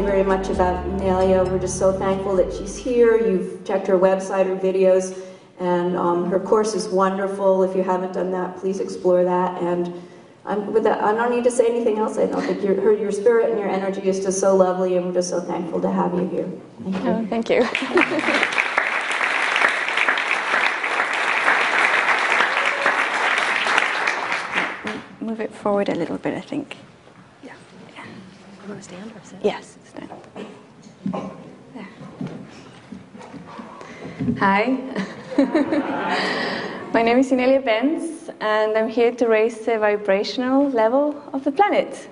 very much about Inelia. We're just so thankful that she's here. You've checked her website, her videos, and her course is wonderful. If you haven't done that, please explore that. And with that, I don't need to say anything else. I don't think your spirit and your energy is just so lovely, and we're just so thankful to have you here. Thank you. Oh, thank you. Move it forward a little bit, I think. Yeah. You want to stand or sit? Yes, stand. There. Hi. My name is Inelia Benz, and I'm here to raise the vibrational level of the planet.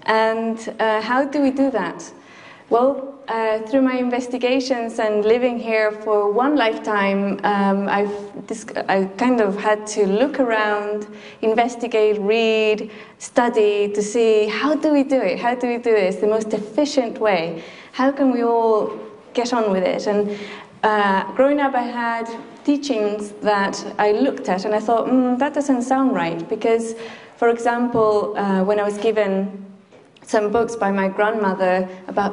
And how do we do that? Well, through my investigations and living here for one lifetime, I kind of had to look around, investigate, read, study to see how do we do it? How do we do this the most efficient way? How can we all get on with it? And growing up, I had teachings that I looked at and I thought, that doesn't sound right. Because, for example, when I was given some books by my grandmother about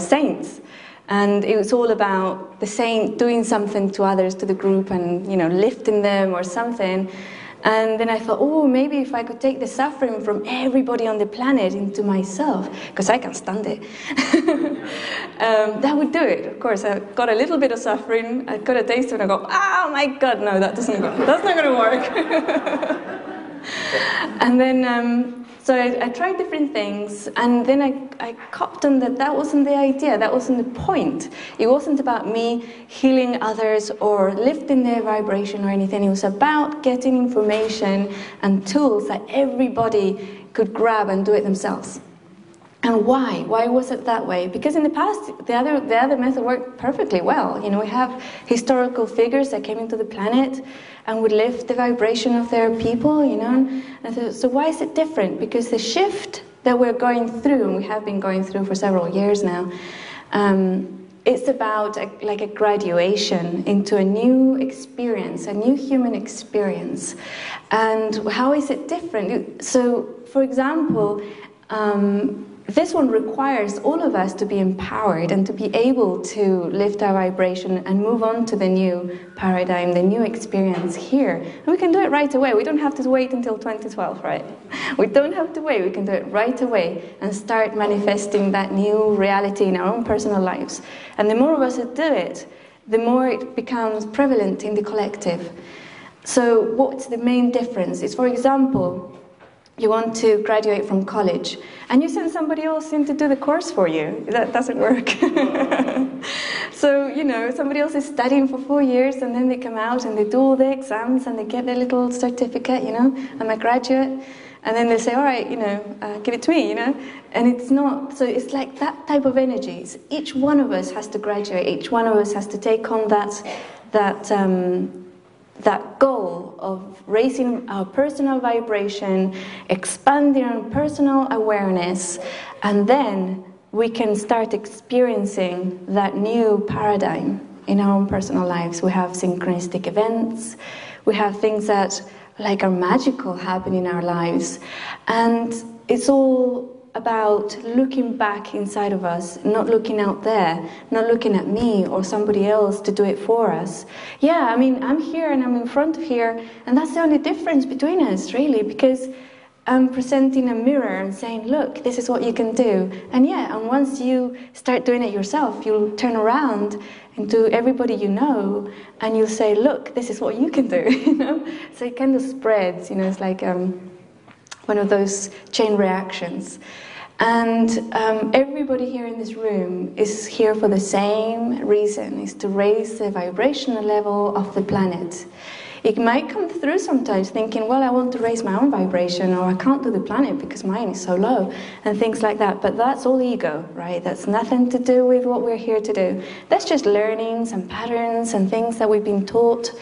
saints. And it was all about the saint doing something to others, to the group, and, you know, lifting them or something. And then I thought, oh, maybe if I could take the suffering from everybody on the planet into myself, because I can stand it, that would do it. Of course, I got a little bit of suffering, I got a taste of it, and I go, oh my God, no, that's not going to work. And then, so I tried different things, and then I copped on that wasn't the idea, that wasn't the point. It wasn't about me healing others or lifting their vibration or anything. It was about getting information and tools that everybody could grab and do it themselves. And why? Why was it that way? Because in the past, the other method worked perfectly well. You know, we have historical figures that came into the planet and would lift the vibration of their people, you know. And so why is it different? Because the shift that we're going through, and we have been going through for several years now, it's about like a graduation into a new experience, a new human experience. And how is it different? So, for example, this one requires all of us to be empowered and to be able to lift our vibration and move on to the new paradigm, the new experience here. And we can do it right away. We don't have to wait until 2012, right? We don't have to wait. We can do it right away and start manifesting that new reality in our own personal lives. And the more of us that do it, the more it becomes prevalent in the collective. So what's the main difference? It's, for example, you want to graduate from college, and you send somebody else in to do the course for you. That doesn't work. So, you know, somebody else is studying for 4 years, and then they come out and they do all the exams, and they get their little certificate, you know, I'm a graduate, and then they say, all right, you know, give it to me, you know, and it's not, so it's like that type of energies. Each one of us has to graduate, each one of us has to take on that goal of raising our personal vibration, expanding our personal awareness, and then we can start experiencing that new paradigm in our own personal lives. We have synchronistic events, we have things that like are magical happen in our lives, and it's all about looking back inside of us, not looking out there, not looking at me or somebody else to do it for us. Yeah, I mean, I'm here and I'm in front of here, and that's the only difference between us, really, because I'm presenting a mirror and saying, look, this is what you can do. And yeah, and once you start doing it yourself, you'll turn around into everybody you know, and you'll say, look, this is what you can do, you know? So it kind of spreads, you know, it's like one of those chain reactions. And everybody here in this room is here for the same reason, is to raise the vibrational level of the planet. It might come through sometimes thinking, well, I want to raise my own vibration, or I can't do the planet because mine is so low, and things like that. But that's all ego, right? That's nothing to do with what we're here to do. That's just learnings and patterns and things that we've been taught.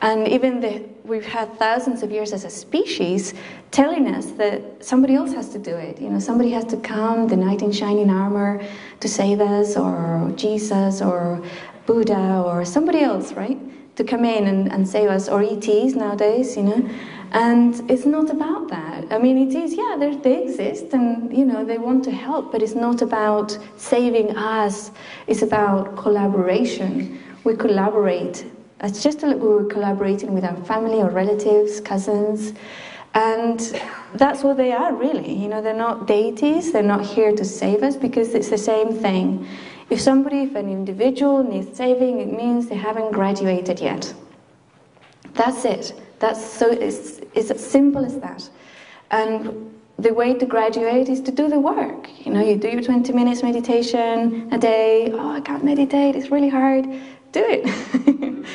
And even we've had thousands of years as a species telling us that somebody else has to do it. You know, somebody has to come, the knight in shining armor, to save us, or Jesus, or Buddha, or somebody else, right? To come in and save us, or ETs nowadays, you know. And it's not about that. I mean, it is, yeah, they exist and, you know, they want to help, but it's not about saving us. It's about collaboration. We collaborate. It's just like we were collaborating with our family or relatives, cousins, and that's what they are, really. You know, they're not deities. They're not here to save us, because it's the same thing. If an individual needs saving, it means they haven't graduated yet. That's it. It's as simple as that. And the way to graduate is to do the work. You know, you do your 20 minutes meditation a day. Oh, I can't meditate, it's really hard. Do it.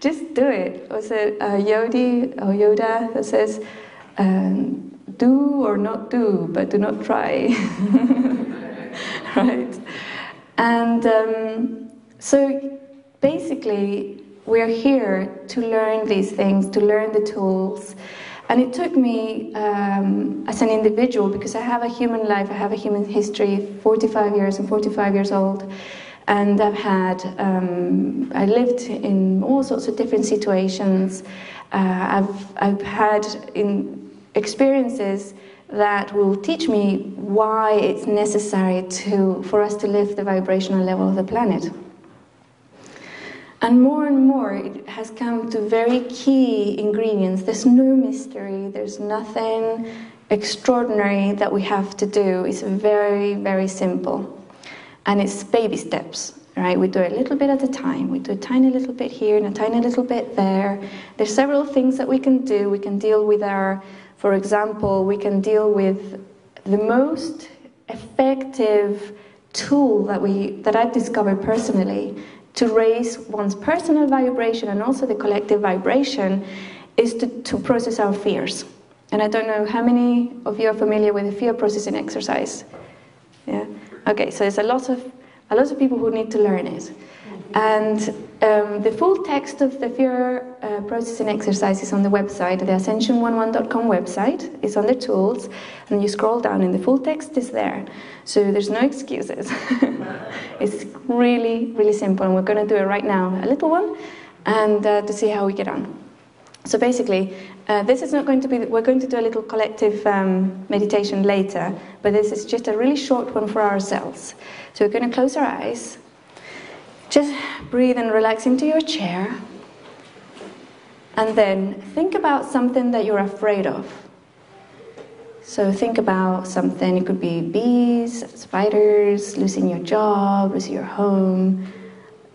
Just do it. Was it Yoda that says, do or not do, but do not try. Right? And so basically, we're here to learn these things, to learn the tools. And it took me, as an individual, because I have a human life, I have a human history, 45 years, I'm 45 years old, and I lived in all sorts of different situations. I've had experiences that will teach me why it's necessary for us to lift the vibrational level of the planet. And more, it has come to very key ingredients. There's no mystery, there's nothing extraordinary that we have to do. It's very, very simple. And it's baby steps, right? We do it a little bit at a time. We do a tiny little bit here and a tiny little bit there. There's several things that we can do. We can deal with for example, we can deal with the most effective tool that I've discovered personally to raise one's personal vibration and also the collective vibration is to process our fears. And I don't know how many of you are familiar with the fear processing exercise. Yeah. Okay. So there's a lot of people who need to learn it, and the full text of the fear processing exercise is on the website, the ascension11.com website. It's under tools, and you scroll down, and the full text is there. So there's no excuses. It's really, really simple, and we're going to do it right now, a little one, and to see how we get on. So basically, this is not going to be, we're going to do a little collective meditation later, but this is just a really short one for ourselves. So we're going to close our eyes, just breathe and relax into your chair, and then think about something that you're afraid of. So think about something, it could be bees, spiders, losing your job, losing your home.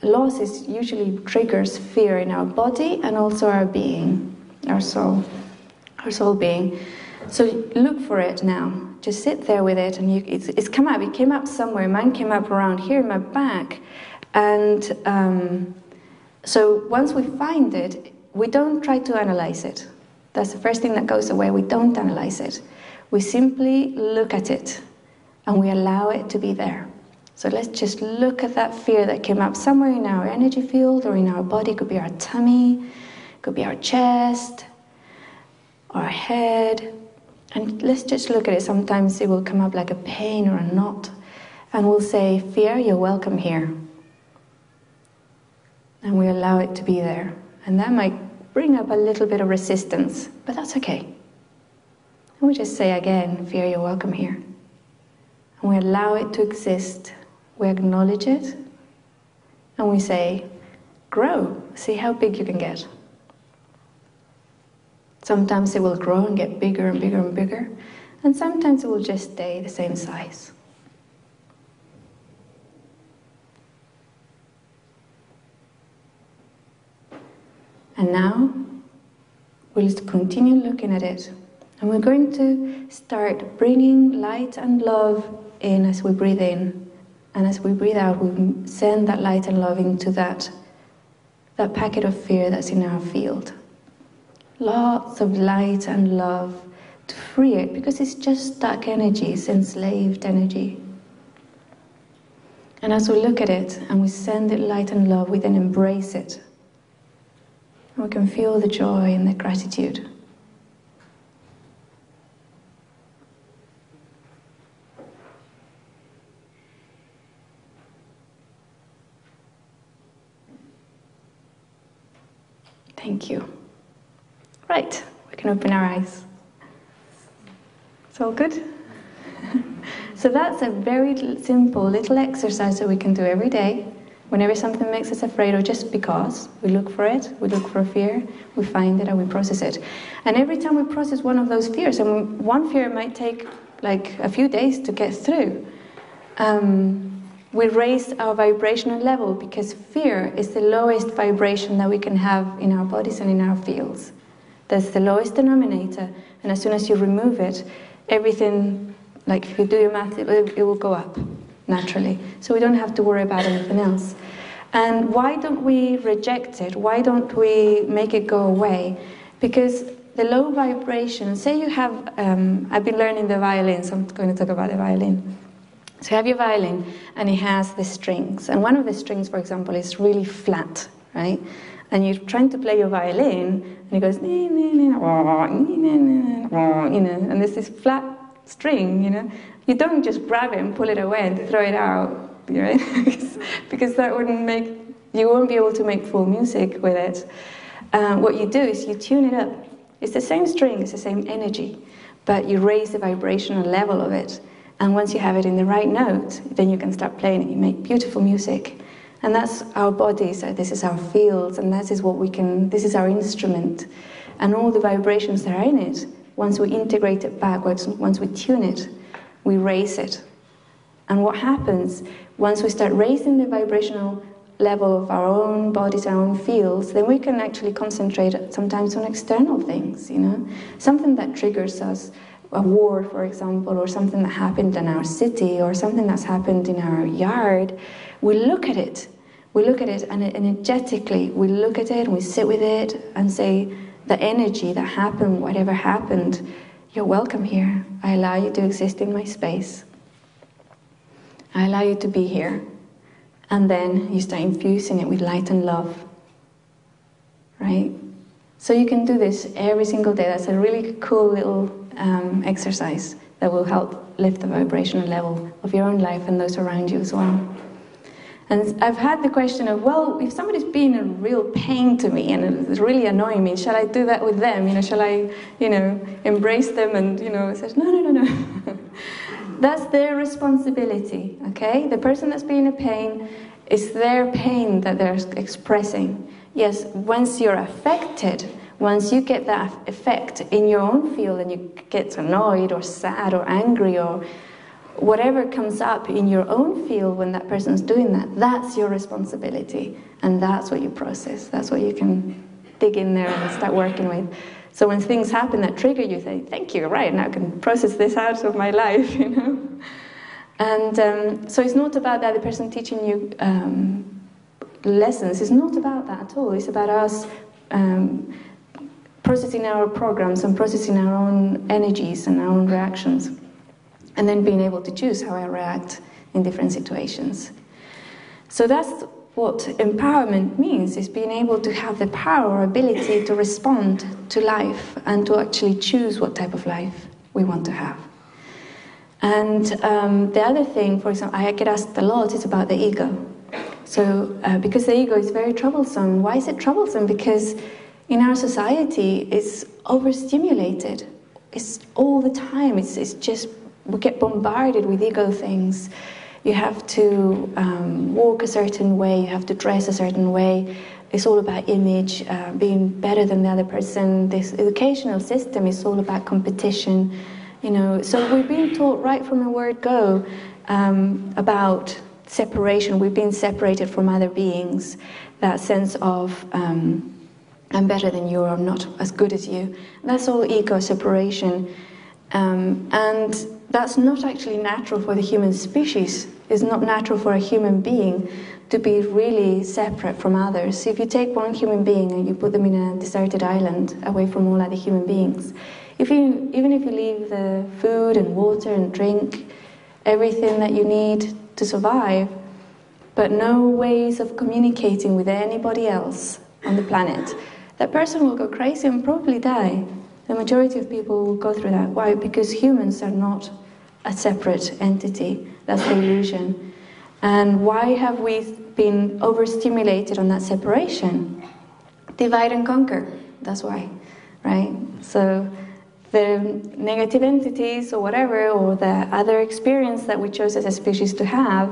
Loss usually triggers fear in our body and also our being, our soul being. So look for it now. Just sit there with it, and it's come up. It came up somewhere. Mine came up around here in my back. And so once we find it, we don't try to analyze it. That's the first thing that goes away. We don't analyze it. We simply look at it, and we allow it to be there. So let's just look at that fear that came up somewhere in our energy field or in our body. It could be our tummy, it could be our chest, our head. And let's just look at it. Sometimes it will come up like a pain or a knot. And we'll say, fear, you're welcome here. And we allow it to be there. And that might bring up a little bit of resistance, but that's okay. And we just say again, fear, you're welcome here. And we allow it to exist. We acknowledge it, and we say, grow, see how big you can get. Sometimes it will grow and get bigger and bigger and bigger, and sometimes it will just stay the same size. And now, we'll continue looking at it, and we're going to start bringing light and love in as we breathe in. And as we breathe out, we send that light and love into that packet of fear that's in our field. Lots of light and love to free it, because it's just stuck energy, it's enslaved energy. And as we look at it and we send it light and love, we then embrace it. And we can feel the joy and the gratitude. Thank you. Right, we're We can open our eyes. It's all good? So that's a very simple little exercise that we can do every day. Whenever something makes us afraid, or just because, we look for it, we look for a fear, we find it and we process it. And every time we process one of those fears, and one fear might take like a few days to get through, we raise our vibrational level, because fear is the lowest vibration that we can have in our bodies and in our fields. That's the lowest denominator, and as soon as you remove it, everything, like if you do your math, it will go up naturally. So we don't have to worry about anything else. And why don't we reject it? Why don't we make it go away? Because the low vibration, say you have, I've been learning the violin, so I'm going to talk about the violin. So you have your violin, and it has the strings. And one of the strings, for example, is really flat, right? And you're trying to play your violin, and it goes, and there's this flat string, you know. You don't just grab it and pull it away and throw it out, right? because that wouldn't make, you won't be able to make full music with it. What you do is you tune it up. It's the same string, it's the same energy, but you raise the vibrational level of it. And once you have it in the right note, then you can start playing it. You make beautiful music. And that's our bodies, this is our fields, and that is what we can, this is our instrument. And all the vibrations that are in it, once we integrate it back, once we tune it, we raise it. And what happens, once we start raising the vibrational level of our own bodies, our own fields, then we can actually concentrate sometimes on external things, you know? Something that triggers us, a war, for example, or something that happened in our city, or something that's happened in our yard. We look at it, and energetically, we look at it, and we sit with it, and say, the energy that happened, whatever happened, you're welcome here. I allow you to exist in my space. I allow you to be here. And then you start infusing it with light and love. Right? So you can do this every single day. That's a really cool little exercise that will help lift the vibrational level of your own life and those around you as well. And I've had the question of, well, if somebody's being a real pain to me and it's really annoying me, shall I do that with them? You know, shall I, you know, embrace them? And, you know, it says, no. That's their responsibility, okay? The person that's being a pain, it's their pain that they're expressing. Yes, once you're affected, once you get that effect in your own field and you get annoyed or sad or angry or whatever comes up in your own field when that person's doing that, that's your responsibility. And that's what you process. That's what you can dig in there and start working with. So when things happen that trigger you, say, thank you, right, now I can process this out of my life, you know. And so it's not about the other person teaching you lessons. It's not about that at all. It's about us processing our programs and processing our own energies and our own reactions. And then being able to choose how I react in different situations. So that's what empowerment means, is being able to have the power or ability to respond to life and to actually choose what type of life we want to have. And the other thing, for example, I get asked a lot, is about the ego. So, because the ego is very troublesome. Why is it troublesome? Because in our society, it's overstimulated. It's all the time. It's just, we get bombarded with ego things. You have to walk a certain way, you have to dress a certain way. It's all about image, being better than the other person. This educational system is all about competition, you know. So we've been taught right from the word go about separation. We've been separated from other beings. That sense of I'm better than you, or I'm not as good as you. That's all ego separation. And that's not actually natural for the human species. It's not natural for a human being to be really separate from others. If you take one human being and you put them in a deserted island away from all other human beings, even if you leave the food and water and drink, everything that you need to survive, but no ways of communicating with anybody else on the planet, that person will go crazy and probably die. The majority of people will go through that. Why? Because humans are not a separate entity. That's the illusion. And why have we been overstimulated on that separation? Divide and conquer. That's why. right? So the negative entities or whatever, or the other experience that we chose as a species to have,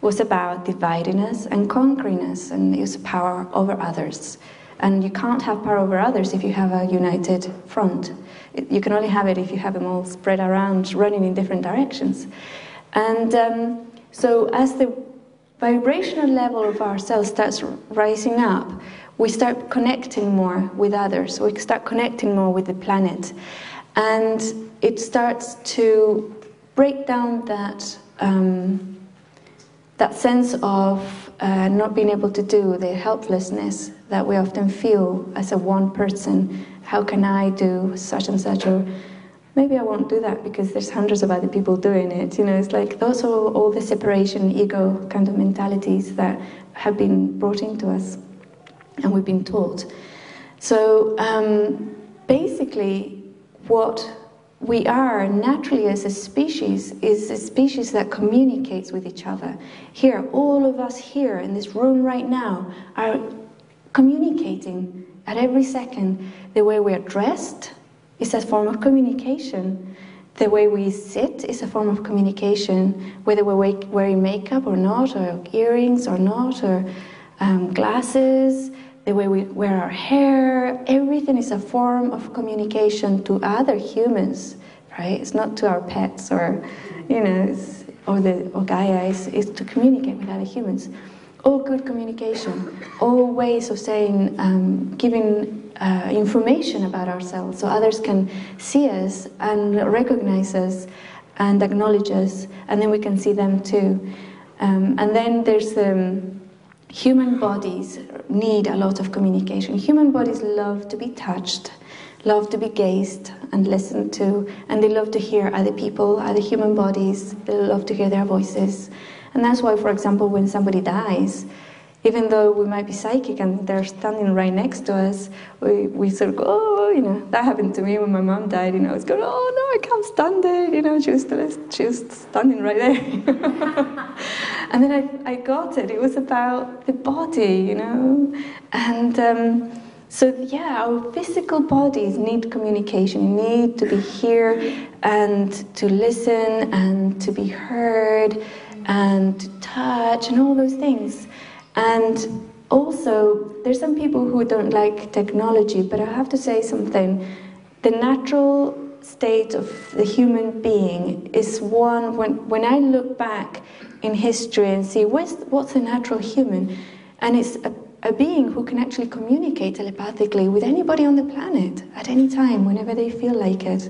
was about dividing us and conquering us, and use power over others. And you can't have power over others if you have a united front. You can only have it if you have them all spread around, running in different directions. And so as the vibrational level of ourselves starts rising up, we start connecting more with others. We start connecting more with the planet. And it starts to break down that that sense of not being able to do, the helplessness that we often feel as a one person. How can I do such and such, or maybe I won't do that because there's hundreds of other people doing it. You know, it's like those are all the separation, ego kind of mentalities that have been brought into us and we've been taught. So basically what we are naturally as a species is a species that communicates with each other. Here, all of us here in this room right now are communicating at every second. The way we are dressed is a form of communication. The way we sit is a form of communication, whether we're wearing makeup or not, or earrings or not, or glasses, the way we wear our hair, everything is a form of communication to other humans, right? It's not to our pets or, you know, or Gaia, it's to communicate with other humans. All good communication, all ways of saying, giving information about ourselves so others can see us and recognize us and acknowledge us, and then we can see them too. And then there's human bodies need a lot of communication. Human bodies love to be touched, love to be gazed and listened to, and they love to hear other people, other human bodies. They love to hear their voices. And that's why, for example, when somebody dies, even though we might be psychic and they're standing right next to us, we sort of go, oh, you know, that happened to me when my mom died, you know, I was going, oh no, I can't stand it, you know, she was standing right there. And then I got it. It was about the body, you know, and so yeah, our physical bodies need communication, need to be here and to listen and to be heard and to touch and all those things. And also, there's some people who don't like technology, but I have to say something. The natural state of the human being is one, when I look back in history and see what's a natural human, and it's a being who can actually communicate telepathically with anybody on the planet at any time, whenever they feel like it.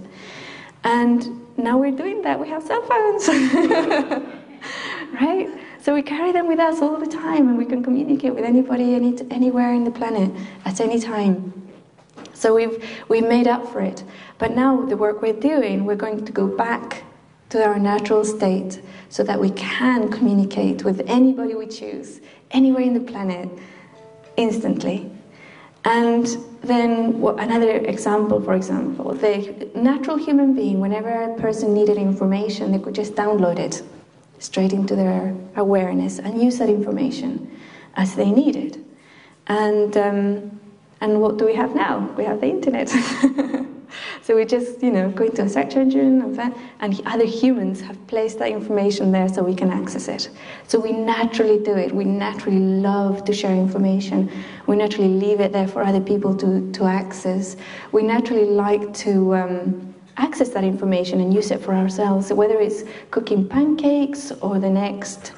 And now we're doing that. We have cell phones, right? So we carry them with us all the time, and we can communicate with anybody, anywhere in the planet, at any time. So we've made up for it. But now the work we're doing, we're going to go back to our natural state so that we can communicate with anybody we choose, anywhere in the planet, instantly. And then another example, for example, the natural human being, whenever a person needed information, they could just download it straight into their awareness and use that information as they needed. And what do we have now? We have the internet. So we just, you know, go into a search engine and other humans have placed that information there so we can access it. So we naturally do it. We naturally love to share information. We naturally leave it there for other people to access. We naturally like to access that information and use it for ourselves. So whether it's cooking pancakes or the next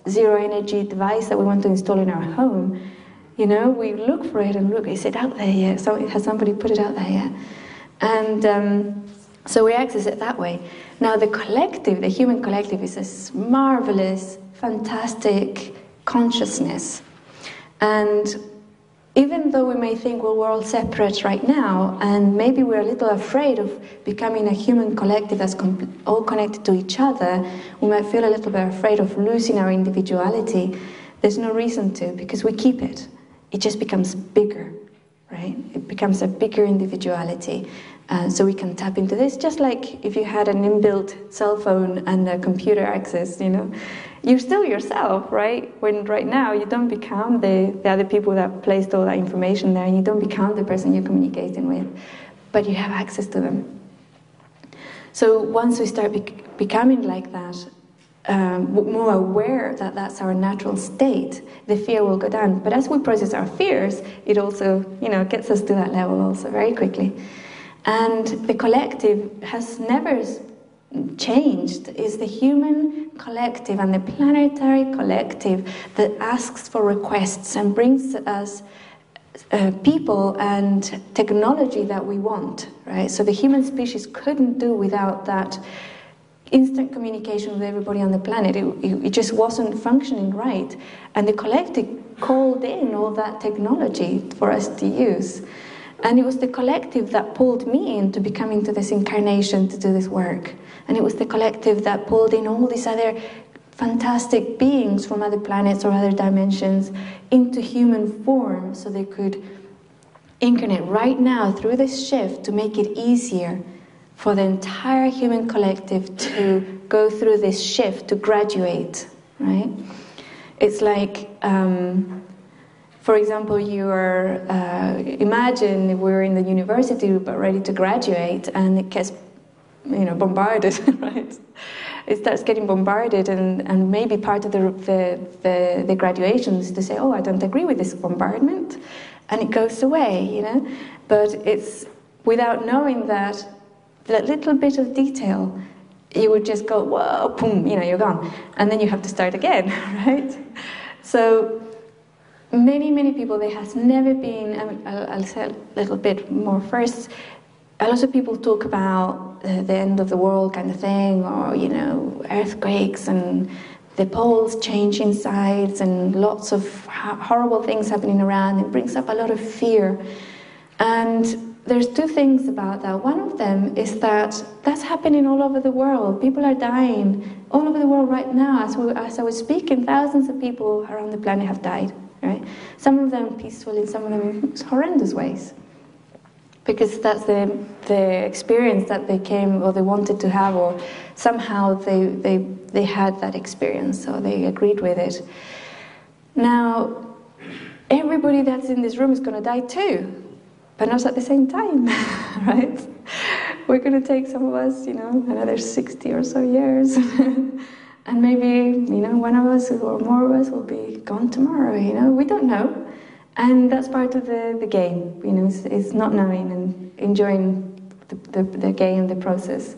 zero energy device that we want to install in our home, you know, we look for it and look, is it out there yet? Has somebody put it out there yet? And so we access it that way. Now the collective, the human collective, is this marvelous, fantastic consciousness. And even though we may think, well, we're all separate right now, and maybe we're a little afraid of becoming a human collective that's all connected to each other, we might feel a little bit afraid of losing our individuality. There's no reason to, because we keep it. It just becomes bigger, right? It becomes a bigger individuality. So we can tap into this, just like if you had an inbuilt cell phone and a computer access, you're still yourself, right? When right now you don't become the other people that placed all that information there, and you don't become the person you're communicating with, but you have access to them. So once we start becoming like that, more aware that that's our natural state, the fear will go down. But as we process our fears, it also, gets us to that level also very quickly. And the collective has never changed. It's the human collective and the planetary collective that asks for requests and brings us people and technology that we want, right? So the human species couldn't do without that instant communication with everybody on the planet. It just wasn't functioning right. And the collective called in all that technology for us to use. And it was the collective that pulled me into becoming to this incarnation to do this work. And it was the collective that pulled in all these other fantastic beings from other planets or other dimensions into human form so they could incarnate right now through this shift to make it easier for the entire human collective to go through this shift, to graduate, right? It's like, for example, imagine if we're in the university but ready to graduate and it gets, bombarded, right? It starts getting bombarded and maybe part of the graduation is to say, oh, I don't agree with this bombardment, and it goes away, But it's without knowing that little bit of detail, you would just go, whoa, boom, you're gone. And then you have to start again, right? So many, many people, there has never been, I'll say a little bit more first, a lot of people talk about the end of the world kind of thing, or, earthquakes and the poles changing sides and lots of horrible things happening around. It brings up a lot of fear. And there's two things about that. One of them is that that's happening all over the world. People are dying all over the world right now. As I was speaking, thousands of people around the planet have died, right? Some of them peacefully, some of them in horrendous ways. Because that's the experience that they came or they wanted to have, or somehow they had that experience, so they agreed with it. Now, everybody that's in this room is going to die too. But not at the same time, right? We're going to take some of us, another 60 or so years. And maybe, one of us or more of us will be gone tomorrow, We don't know. And that's part of the game, it's not knowing and enjoying the game, the process.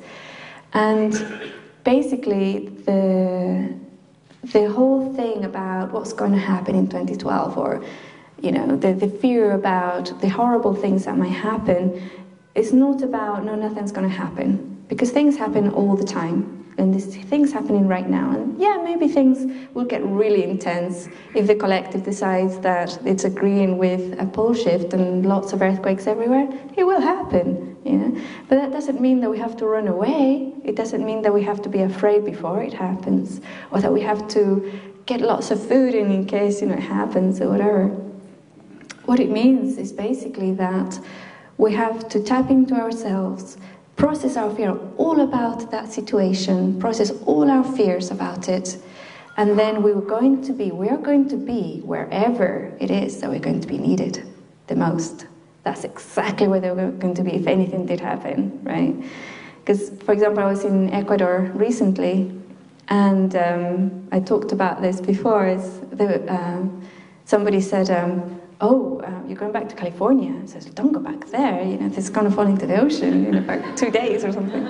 And basically, the whole thing about what's going to happen in 2012, or the fear about the horrible things that might happen, is not about, no, nothing's going to happen. Because things happen all the time. And there's things happening right now. And yeah, maybe things will get really intense if the collective decides that it's agreeing with a pole shift and lots of earthquakes everywhere. It will happen, But that doesn't mean that we have to run away. It doesn't mean that we have to be afraid before it happens. Or that we have to get lots of food in case, it happens or whatever. What it means is basically that we have to tap into ourselves, process our fear all about that situation, process all our fears about it, and then we are going to be wherever it is that we're going to be needed the most. That's exactly where we're going to be if anything did happen, right? Because, for example, I was in Ecuador recently, and I talked about this before. Somebody said, you're going back to California. I said, don't go back there, it's going to fall into the ocean in about 2 days or something.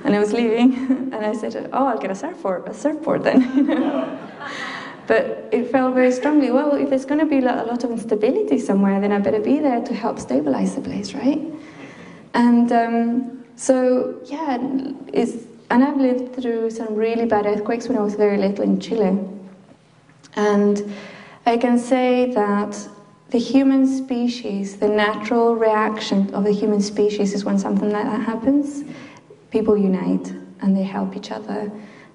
And I was leaving, and I said, I'll get a surfboard then, But it felt very strongly, well, if there's going to be a lot of instability somewhere, then I better be there to help stabilize the place, right? And and I've lived through some really bad earthquakes when I was very little in Chile. And I can say that the human species, the natural reaction of the human species is when something like that happens, people unite and they help each other.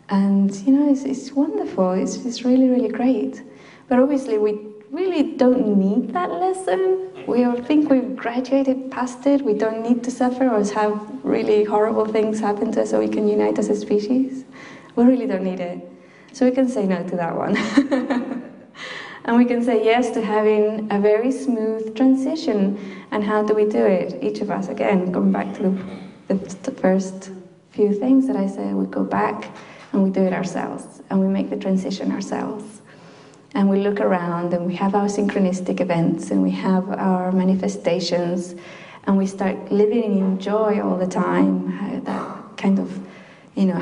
And, it's wonderful. It's really, really great. But obviously we really don't need that lesson we all think we've graduated past it, we don't need to suffer or have really horrible things happen to us so we can unite as a species. We really don't need it. So we can say no to that one. And we can say yes to having a very smooth transition. And how do we do it? Each of us, again, going back to the first few things that I said, we go back and we do it ourselves. And we make the transition ourselves. And we look around and we have our synchronistic events and we have our manifestations and we start living in joy all the time, that kind of,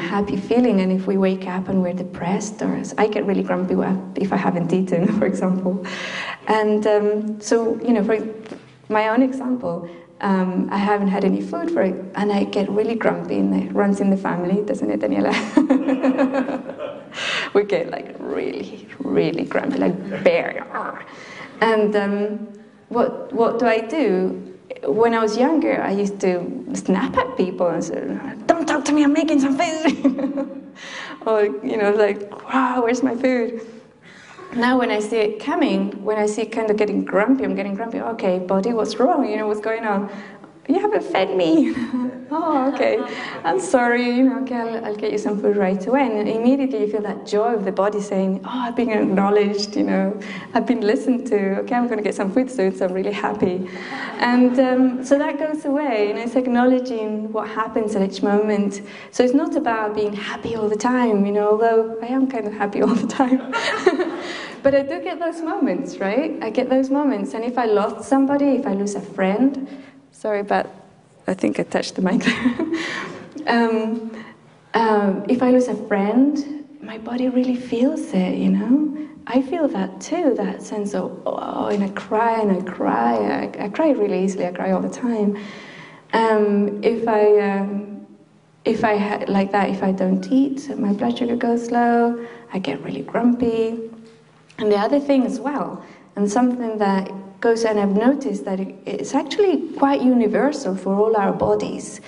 happy feeling. And if we wake up and we're depressed, or I get really grumpy if I haven't eaten, for example. And so, for my own example, I haven't had any food for it, and I get really grumpy, and it runs in the family, doesn't it, Daniela? We get like really, really grumpy, like bear. And what do I do? When I was younger, I used to snap at people and say, "Don't talk to me, I'm making some food." Or, like, "Wow, where's my food?" Now when I see it coming, when I see it kind of getting grumpy, I'm getting grumpy. Okay, body, what's wrong? What's going on? You haven't fed me. Oh, okay. I'm sorry. Okay, I'll get you some food right away. And immediately you feel that joy of the body saying, "Oh, I've been acknowledged. I've been listened to. Okay, I'm going to get some food soon, so I'm really happy." And so that goes away, and it's acknowledging what happens at each moment. So it's not about being happy all the time, although I am kind of happy all the time. But I do get those moments, right? I get those moments. And if I lost somebody, if I lose a friend, sorry, but I think I touched the mic there. If I lose a friend, my body really feels it, I feel that too, that sense of, oh, and I cry and I cry. I cry really easily, I cry all the time. If I don't eat, my blood sugar goes low, I get really grumpy. And the other thing as well, and something that goes, and I've noticed that it's actually quite universal for all our bodies.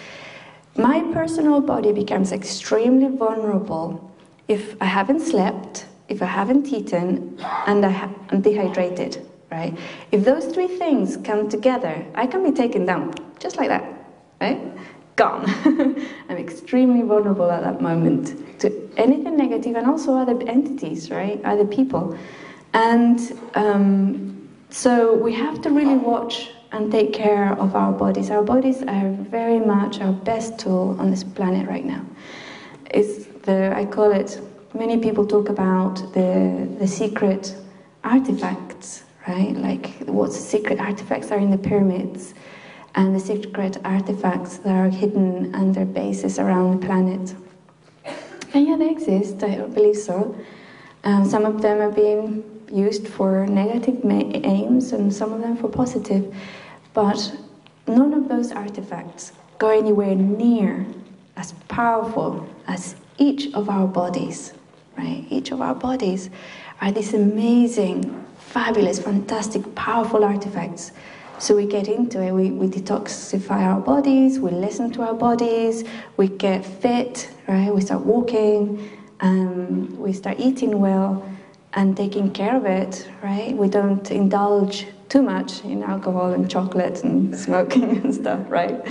My personal body becomes extremely vulnerable if I haven't slept, if I haven't eaten, and I'm dehydrated, right? If those three things come together, I can be taken down, just like that, right? Gone. I'm extremely vulnerable at that moment to anything negative, and also other entities, right? Other people. And so we have to really watch and take care of our bodies. Our bodies are very much our best tool on this planet right now. I call it, many people talk about the secret artifacts, right? Like what secret artifacts are in the pyramids, and the secret artifacts that are hidden under bases around the planet. And yeah, they exist, I believe so. Some of them are being used for negative aims and some of them for positive, but none of those artifacts go anywhere near as powerful as each of our bodies, right? Each of our bodies are these amazing, fabulous, fantastic, powerful artifacts. So we get into it, we detoxify our bodies, we listen to our bodies, we get fit, right? We start walking, we start eating well, and taking care of it, right? We don't indulge too much in alcohol and chocolate and smoking and stuff, right?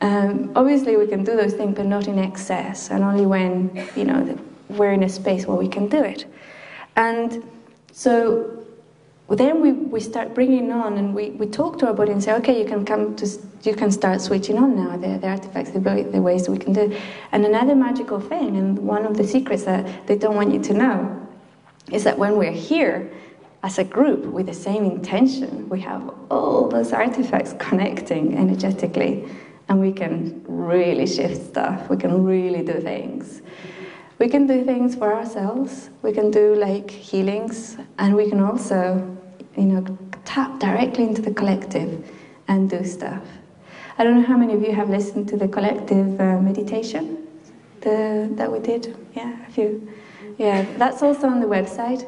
Obviously we can do those things, but not in excess, and only when, we're in a space where we can do it. And so then we start bringing on, and we talk to our body and say, okay, you can start switching on now, the artifacts, the ways we can do it. And another magical thing, and one of the secrets that they don't want you to know, is that when we're here as a group with the same intention, we have all those artifacts connecting energetically, and we can really shift stuff, we can really do things. We can do things for ourselves, we can do like healings, and we can also, tap directly into the collective and do stuff. I don't know how many of you have listened to the collective meditation that we did. Yeah, a few. Yeah, that's also on the website.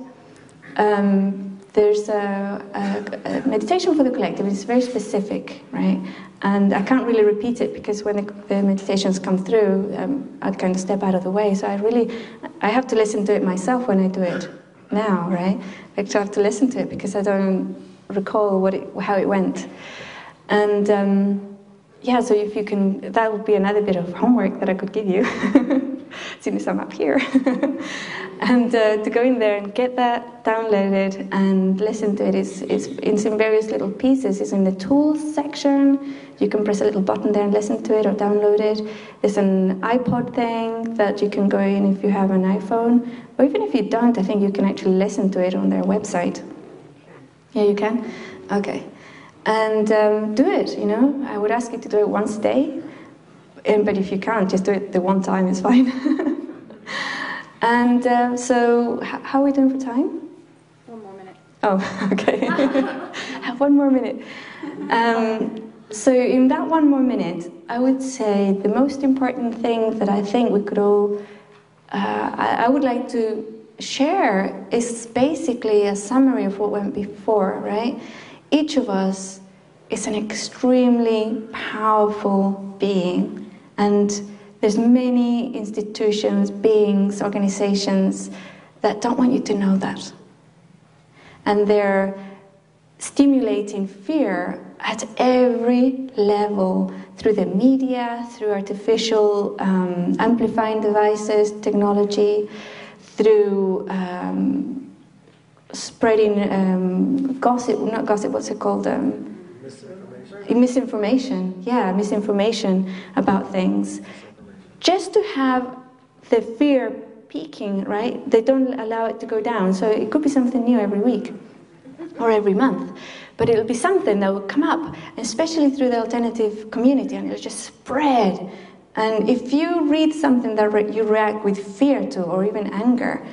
There's a meditation for the collective. It's very specific, right? And I can't really repeat it because when the meditations come through, I'd kind of step out of the way. So I have to listen to it myself when I do it now, right? I have to listen to it because I don't recall how it went. And yeah, so if you can, that would be another bit of homework that I could give you, as soon as I'm up here. And to go in there and get that downloaded and listen to it. It's in various little pieces. It's in the tools section. You can press a little button there and listen to it or download it. There's an iPod thing that you can go in if you have an iPhone. Or even if you don't, I think you can actually listen to it on their website. Yeah, you can? Okay. And do it, you know. I would ask you to do it once a day. But if you can't, just do it the one time, it's fine. And so, how are we doing for time? 1 more minute. Oh, okay. Have 1 more minute. So in that 1 more minute, I would say the most important thing that I think we could all, I would like to share is basically a summary of what went before, right? Each of us is an extremely powerful being, and there's many institutions, beings, organizations that don't want you to know that. And they're stimulating fear at every level, through the media, through artificial amplifying devices, technology, through spreading gossip, not gossip, what's it called? Misinformation. Yeah, misinformation about things. Just to have the fear peaking, right? They don't allow it to go down. So it could be something new every week or every month. But it'll be something that will come up, especially through the alternative community, and it'll just spread. And if you read something that you react with fear to, or even anger,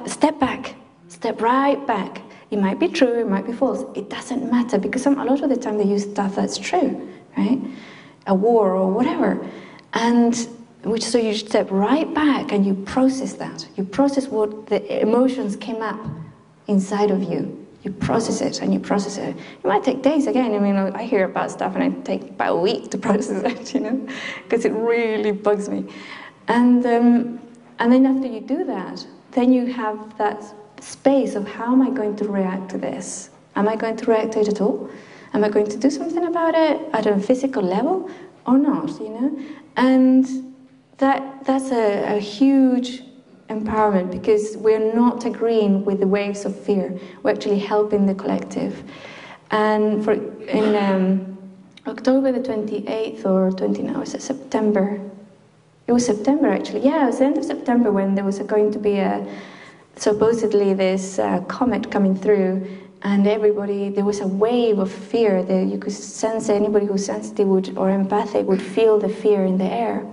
step back, step right back. It might be true, it might be false. It doesn't matter, because a lot of the time they use stuff that's true, right? A war or whatever. And so you step right back and you process that. You process what the emotions came up inside of you. You process it and you process it. It might take days again. I mean, I hear about stuff and it takes about a week to process it, you know, because it really bugs me. And then after you do that, then you have that space of, how am I going to react to this? Am I going to react to it at all? Am I going to do something about it at a physical level or not, you know? And that's a huge empowerment, because we're not agreeing with the waves of fear. We're actually helping the collective. And in October the 28th or 29th, was it September? It was September, actually. Yeah, it was the end of September, when there was going to be supposedly this comet coming through, and there was a wave of fear that you could sense. Anybody who's sensitive or empathic would feel the fear in the air.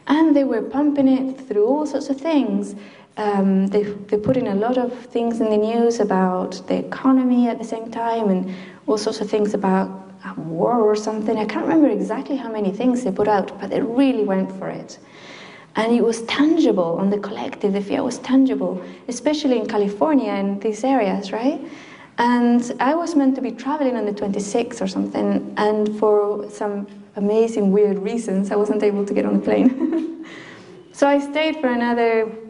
And they were pumping it through all sorts of things. They put in a lot of things in the news about the economy at the same time, and all sorts of things about a war or something. I can't remember exactly how many things they put out, but they really went for it. And it was tangible on the collective. The fear was tangible, especially in California and these areas, right? And I was meant to be traveling on the 26th or something, and for some amazing, weird reasons, I wasn't able to get on the plane. So I stayed for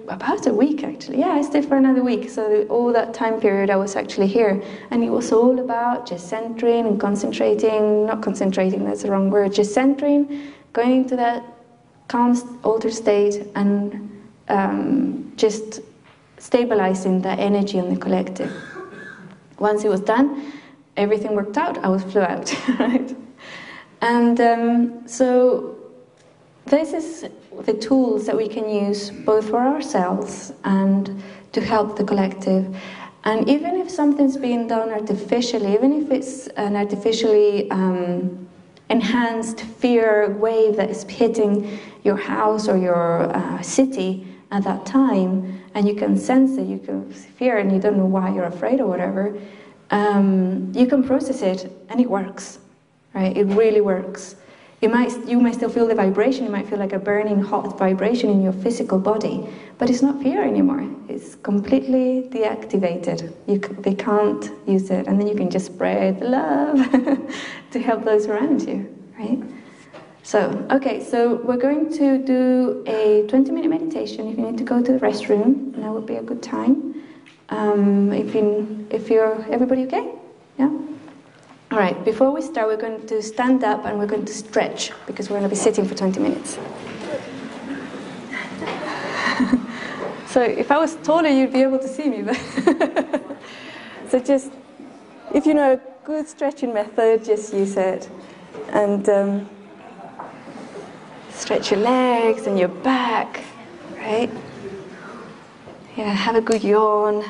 about a week, actually. Yeah, I stayed for another week. So all that time period I was actually here. And it was all about just centering and concentrating, not concentrating, that's the wrong word, just centering, going into that calm, altered state, and just stabilizing that energy on the collective. Once it was done, everything worked out, I flew out, right? And so this is the tools that we can use both for ourselves and to help the collective. And even if something's being done artificially, even if it's an artificially enhanced fear wave that is hitting your house or your city at that time, and you can sense it, you can fear, and you don't know why you're afraid or whatever, you can process it, and it works. Right? It really works. You might still feel the vibration. You might feel like a burning hot vibration in your physical body, but it's not fear anymore. It's completely deactivated. They can't use it, and then you can just spread love to help those around you, right? So, okay, so we're going to do a 20-minute meditation. If you need to go to the restroom, that would be a good time. If you're everybody okay? Yeah? All right, before we start, we're going to stand up and we're going to stretch because we're going to be sitting for 20 minutes. So if I was taller, you'd be able to see me. But so just, if you know a good stretching method, just use it. And stretch your legs and your back, right? Yeah, have a good yawn.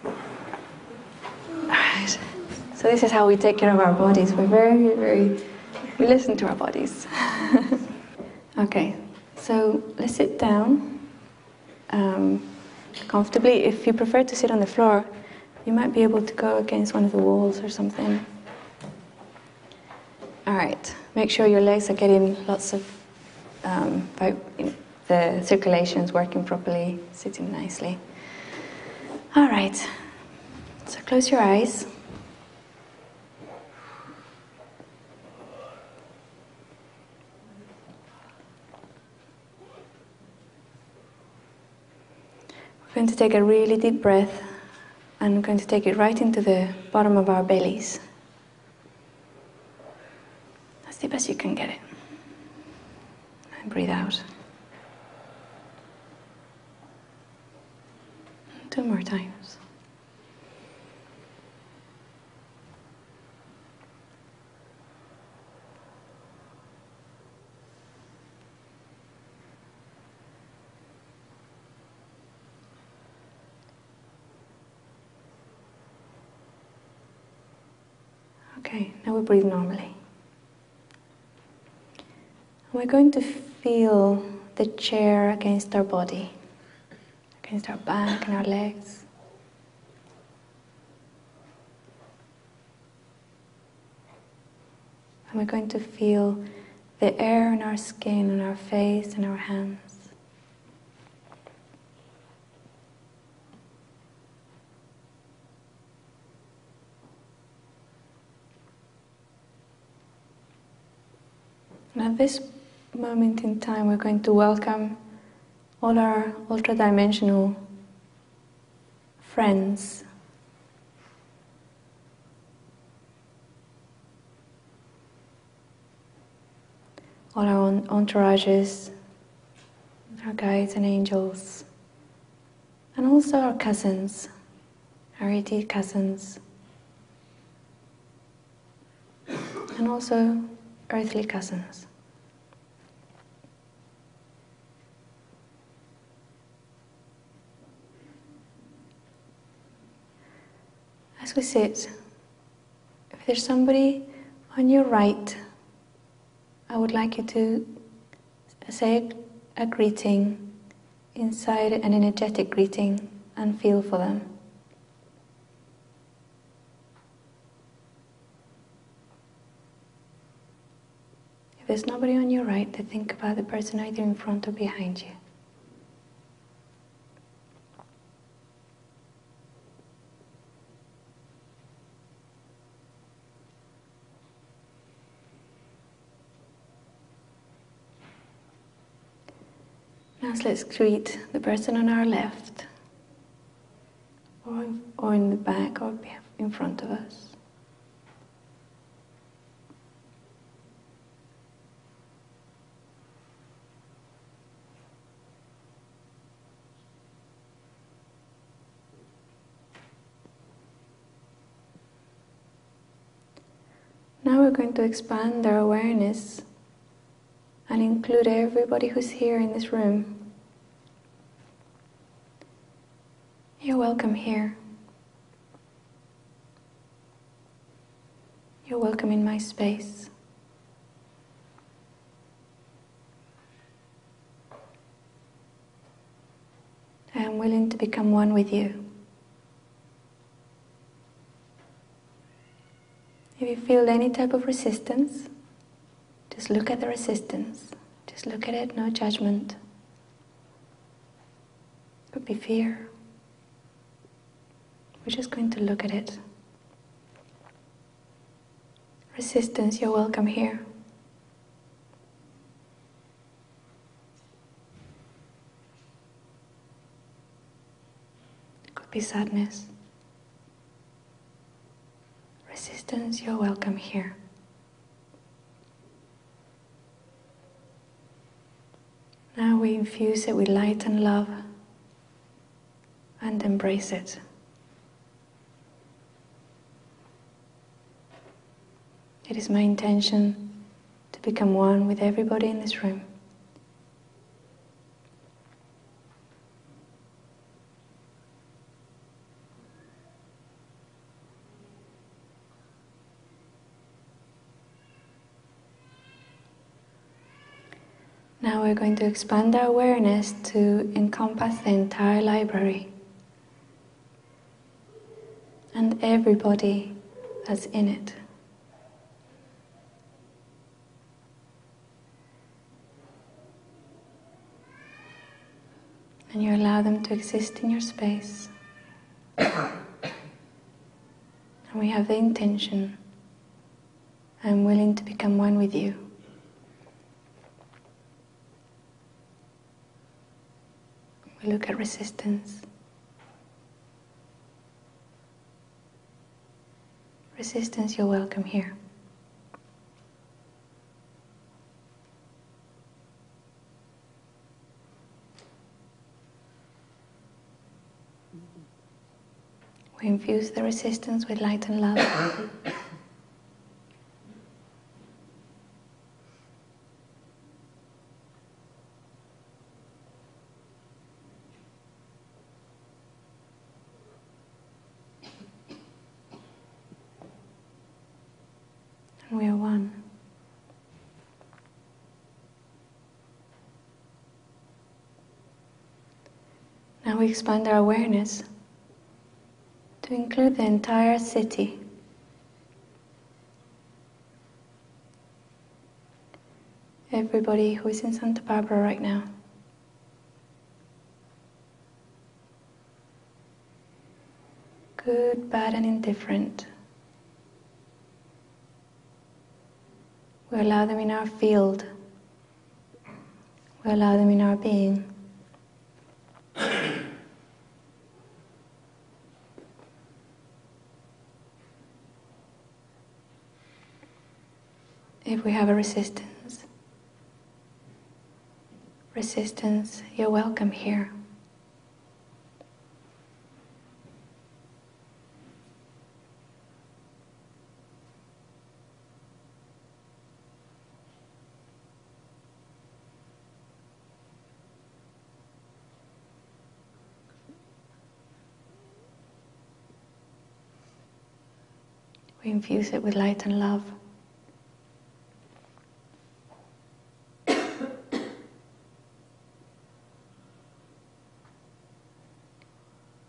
All right. So this is how we take care of our bodies. We listen to our bodies. Okay, so let's sit down comfortably. If you prefer to sit on the floor, you might be able to go against one of the walls or something. All right, make sure your legs are getting lots of, the circulation is working properly, sitting nicely. All right, so close your eyes. We're going to take a really deep breath and we're going to take it right into the bottom of our bellies. As deep as you can get it. And breathe out. 2 more times. Okay, now we breathe normally. We're going to feel the chair against our body, against our back and our legs. And we're going to feel the air in our skin, on our face and our hands. And at this moment in time, we're going to welcome all our ultra-dimensional friends. All our entourages, our guides and angels, and also our cousins, our ET cousins, and also earthly cousins. As we sit, if there's somebody on your right, I would like you to say a greeting inside, an energetic greeting, and feel for them. If there's nobody on your right, then think about the person either in front or behind you. Now let's greet the person on our left, or in the back, or in front of us. Now we're going to expand our awareness and include everybody who's here in this room. You're welcome here. You're welcome in my space. I am willing to become one with you. If you feel any type of resistance, just look at the resistance. Just look at it, no judgment. Could be fear. We're just going to look at it. Resistance, you're welcome here. It could be sadness. Resistance, you're welcome here. Now we infuse it with light and love and embrace it. It is my intention to become one with everybody in this room. Now we're going to expand our awareness to encompass the entire library and everybody that's in it. And you allow them to exist in your space. And we have the intention, I'm willing to become one with you. We look at resistance. Resistance, you're welcome here. We infuse the resistance with light and love. And we are one. Now we expand our awareness to include the entire city. Everybody who is in Santa Barbara right now. Good, bad, and indifferent. We allow them in our field. We allow them in our being. If we have a resistance, you're welcome here. We infuse it with light and love.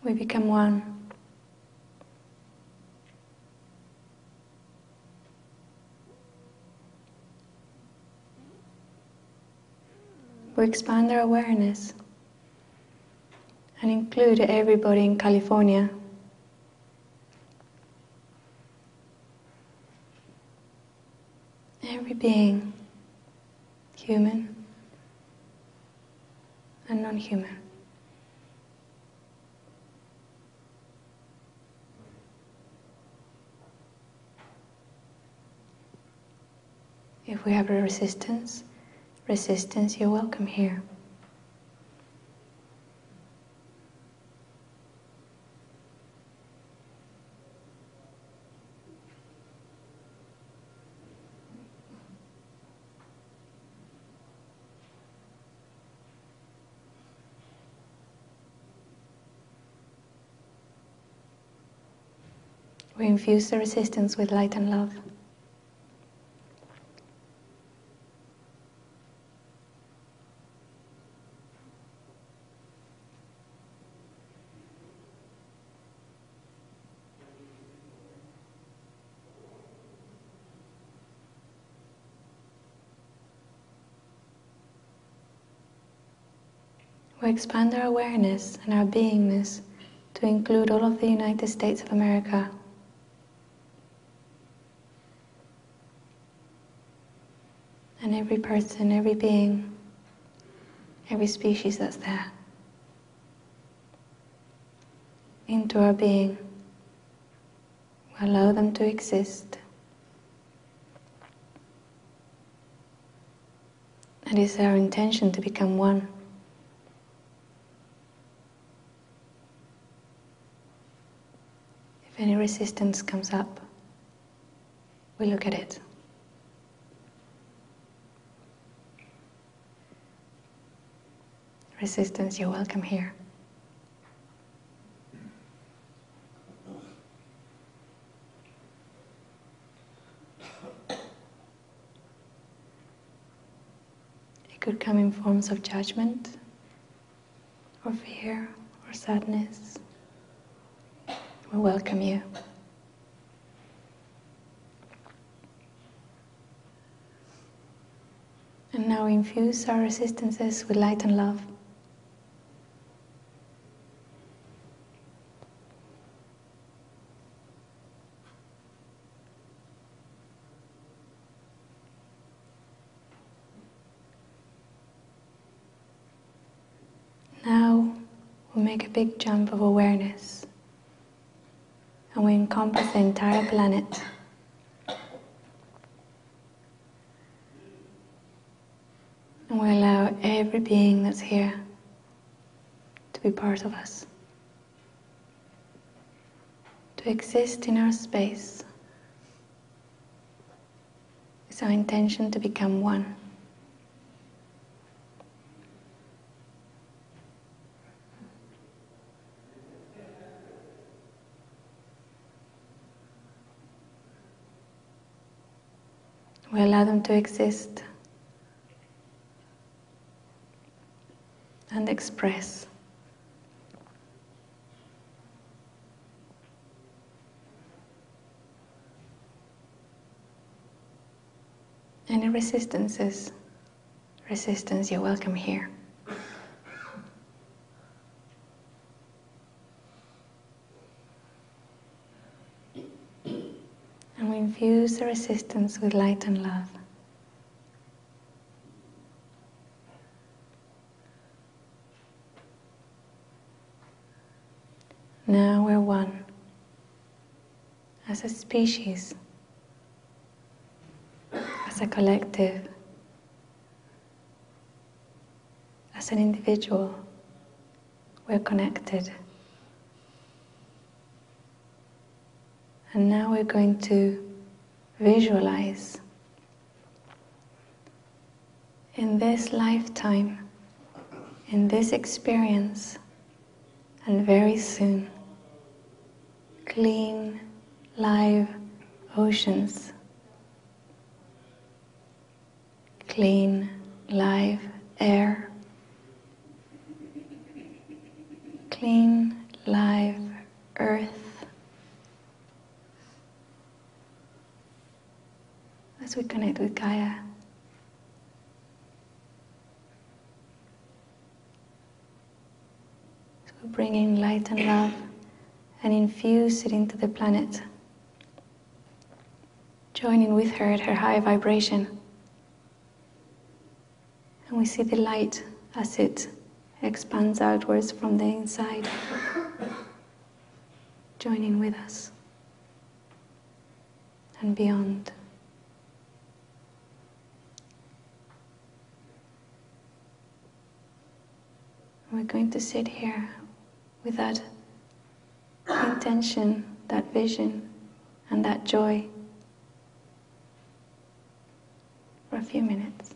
We become one. We expand our awareness and include everybody in California. Every being, human and non-human. If we have a resistance, you're welcome here. We infuse the resistance with light and love. We expand our awareness and our beingness to include all of the United States of America. And every person, every being, every species that's there. Into our being, Allow them to exist. It is our intention to become one. If any resistance comes up, we look at it. Resistance, you're welcome here. It could come in forms of judgment, or fear, or sadness. We welcome you. And now infuse our resistances with light and love. Now we make a big jump of awareness and we encompass the entire planet. And we allow every being that's here to be part of us, to exist in our space. It's our intention to become one. We allow them to exist and express. Any resistance, you're welcome here. And we infuse the resistance with light and love. Now we're one, as a species, as a collective, as an individual, we're connected. And now we're going to visualize in this lifetime, in this experience, and very soon, clean, live oceans, clean, live air, clean, live earth. As we connect with Gaia, so we bring in light and love and infuse it into the planet, joining with her at her high vibration. And we see the light as it expands outwards from the inside, joining with us and beyond. We're going to sit here with that intention, that vision, and that joy for a few minutes.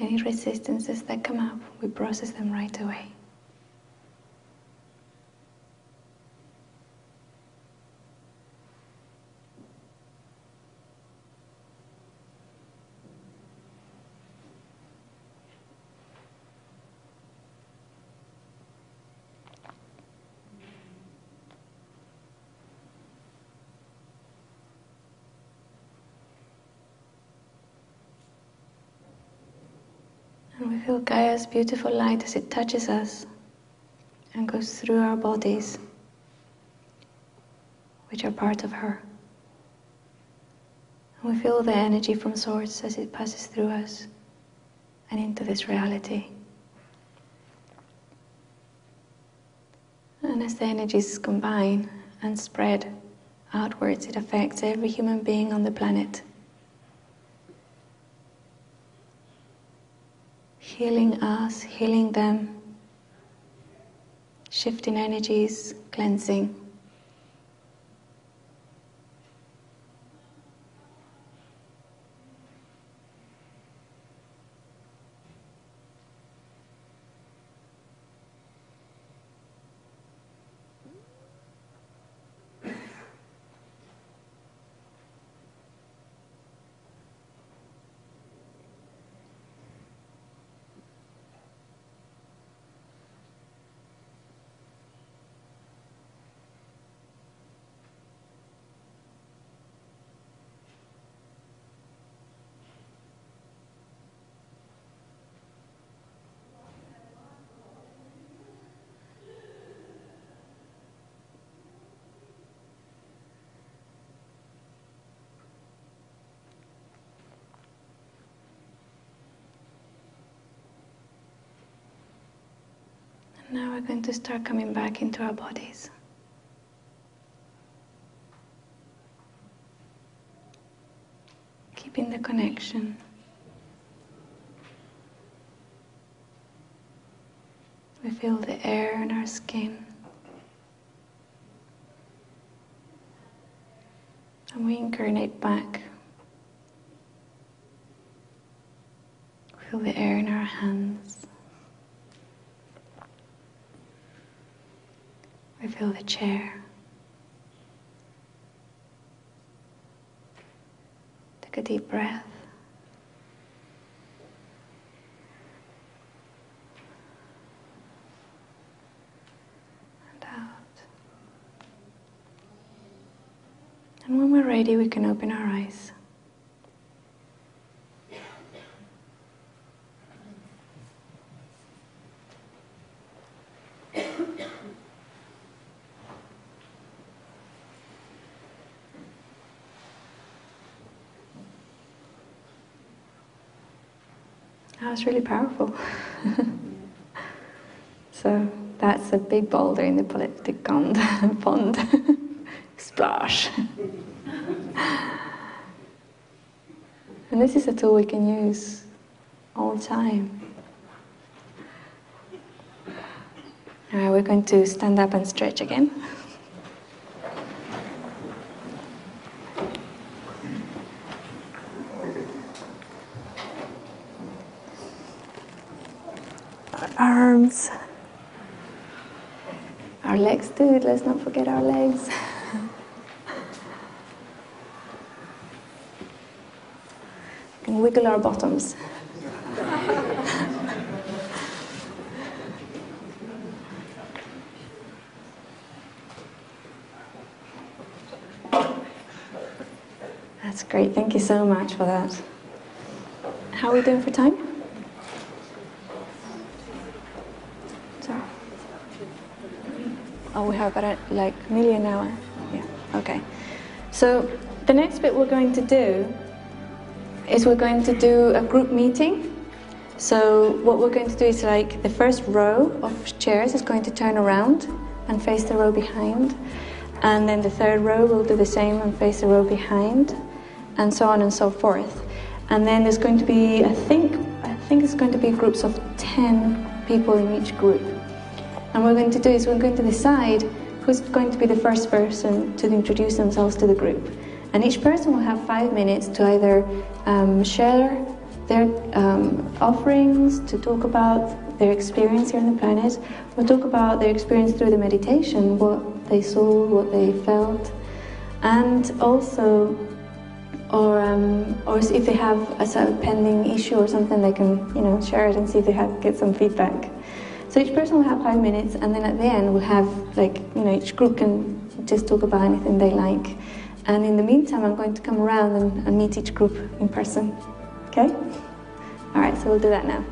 Any resistances that come up, we process them right away. And we feel Gaia's beautiful light as it touches us and goes through our bodies, which are part of her. And we feel the energy from Source as it passes through us and into this reality. And as the energies combine and spread outwards, it affects every human being on the planet. Healing us, healing them, shifting energies, cleansing. Now we're going to start coming back into our bodies. Keeping the connection. We feel the air in our skin. And we incarnate back. We feel the air in our hands. We feel the chair. Take a deep breath. And out. And when we're ready, we can open our eyes. That was really powerful. So that's a big boulder in the polyptic pond. Splash. And this is a tool we can use all the time. All right, we're going to stand up and stretch again. Arms, our legs too, let's not forget our legs. We can wiggle our bottoms. That's great, thank you so much for that. How are we doing for time? Oh, we have about like nearly an hour. Yeah, okay. So the next bit we're going to do is we're going to do a group meeting. So what we're going to do is like the first row of chairs is going to turn around and face the row behind. And then the third row will do the same and face the row behind, and so on and so forth. And then there's going to be, I think it's going to be groups of 10 people in each group. And what we're going to do is we're going to decide who's going to be the first person to introduce themselves to the group. And each person will have 5 minutes to either share their offerings, to talk about their experience here on the planet. We'll talk about their experience through the meditation, what they saw, what they felt, and also, or if they have a sort of pending issue or something, they can, you know, share it and see if they get some feedback. So each person will have 5 minutes, and then at the end we'll have, like, you know, each group can just talk about anything they like. And in the meantime, I'm going to come around and meet each group in person. Okay? All right, so we'll do that now.